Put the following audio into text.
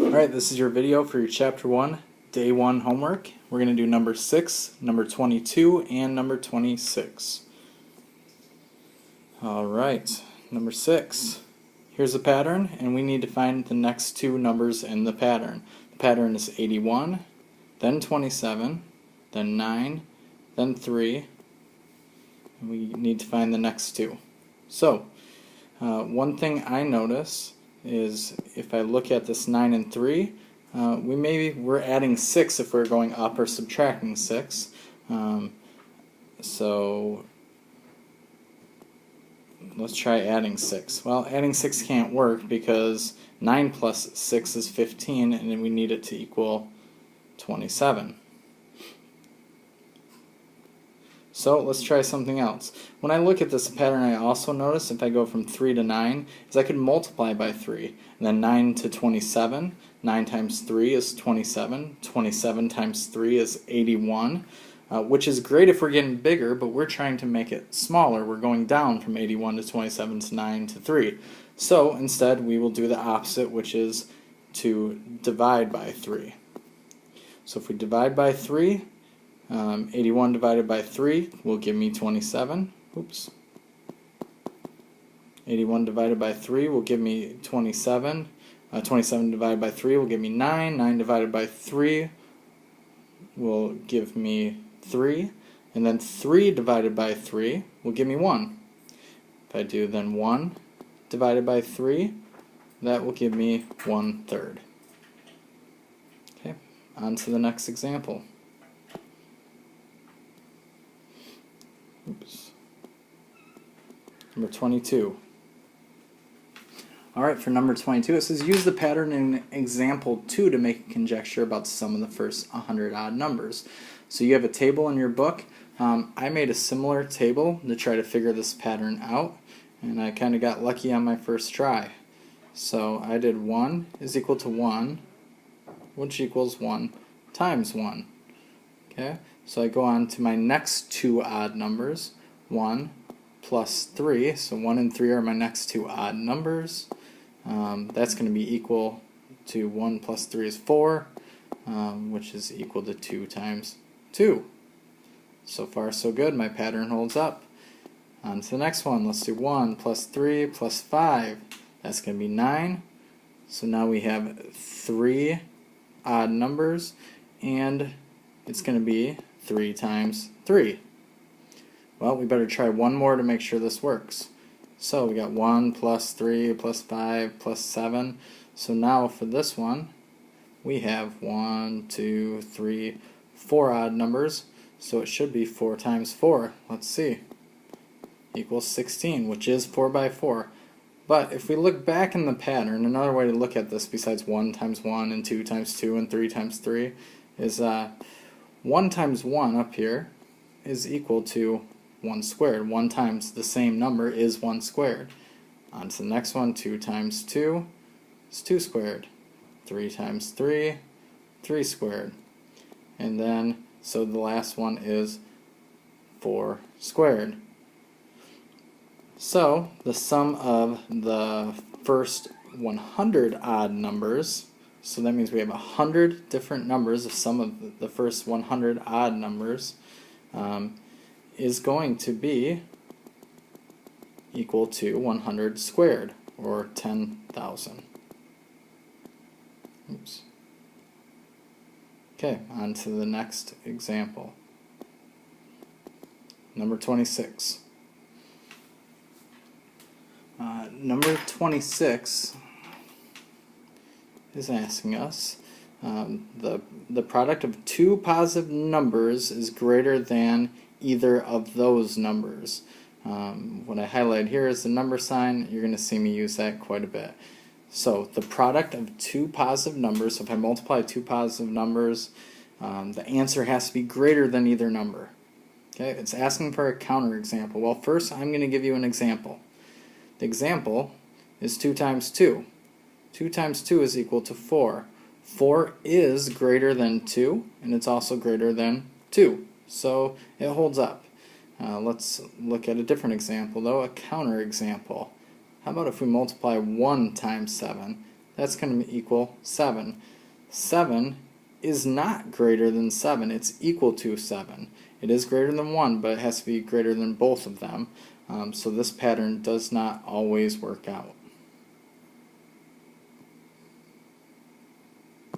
Alright, this is your video for your Chapter 1, Day 1 homework. We're going to do number 6, number 22, and number 26. Alright, number 6. Here's the pattern, and we need to find the next two numbers in the pattern. The pattern is 81, then 27, then 9, then 3, and we need to find the next two. So, one thing I notice is if I look at this 9 and 3, we're adding 6 if we're going up or subtracting 6. So let's try adding 6. Well, adding 6 can't work because 9 plus 6 is 15, and then we need it to equal 27. So let's try something else. When I look at this pattern, I also notice if I go from 3 to 9, is I could multiply by 3. And then 9 to 27, 9 times 3 is 27, 27 times 3 is 81, which is great if we're getting bigger, but we're trying to make it smaller. We're going down from 81 to 27 to 9 to 3. So instead we will do the opposite, which is to divide by 3. So if we divide by 3, 81 divided by 3 will give me 27. Oops. 81 divided by 3 will give me 27. 27 divided by 3 will give me 9. 9 divided by 3 will give me 3. And then 3 divided by 3 will give me 1. If I do then 1 divided by 3, that will give me 1/3. Okay, on to the next example. Oops. Number 22. Alright, for number 22, it says use the pattern in example 2 to make a conjecture about the sum of the first 100 odd numbers. So you have a table in your book. I made a similar table to try to figure this pattern out, and I kind of got lucky on my first try. So I did 1 is equal to 1, which equals 1 times 1. Okay, so I go on to my next two odd numbers, 1 plus 3, so 1 and 3 are my next two odd numbers. That's going to be equal to 1 plus 3 is 4, which is equal to 2 times 2. So far so good, my pattern holds up. On to the next one, let's do 1 plus 3 plus 5, that's going to be 9. So now we have 3 odd numbers, and it's going to be 3 times 3. Well, we better try one more to make sure this works. So we got 1 plus 3 plus 5 plus 7. So now for this one, we have 1, 2, 3, 4 odd numbers. So it should be 4 times 4. Let's see. Equals 16, which is 4 by 4. But if we look back in the pattern, another way to look at this besides 1 times 1 and 2 times 2 and 3 times 3 is 1 times 1 up here is equal to 1 squared. 1 times the same number is 1 squared. On to the next one, 2 times 2 is 2 squared. 3 times 3, 3 squared. And then, so the last one is 4 squared. So, the sum of the first 100 odd numbers, so that means we have 100 different numbers, the sum of the first 100 odd numbers, is going to be equal to 100 squared, or 10,000. Oops. Okay, on to the next example. Number 26. Number 26 is asking us the product of two positive numbers is greater than either of those numbers. What I highlight here is the number sign. You're going to see me use that quite a bit. So the product of two positive numbers, so if I multiply two positive numbers, the answer has to be greater than either number. Okay, it's asking for a counterexample. Well, first I'm going to give you an example. The example is 2 times 2. 2 times 2 is equal to 4. 4 is greater than 2, and it's also greater than 2. So it holds up. Let's look at a different example, though, a counterexample. How about if we multiply 1 times 7? that's going to equal 7. 7 is not greater than 7. It's equal to 7. It is greater than 1, but it has to be greater than both of them. So this pattern does not always work out.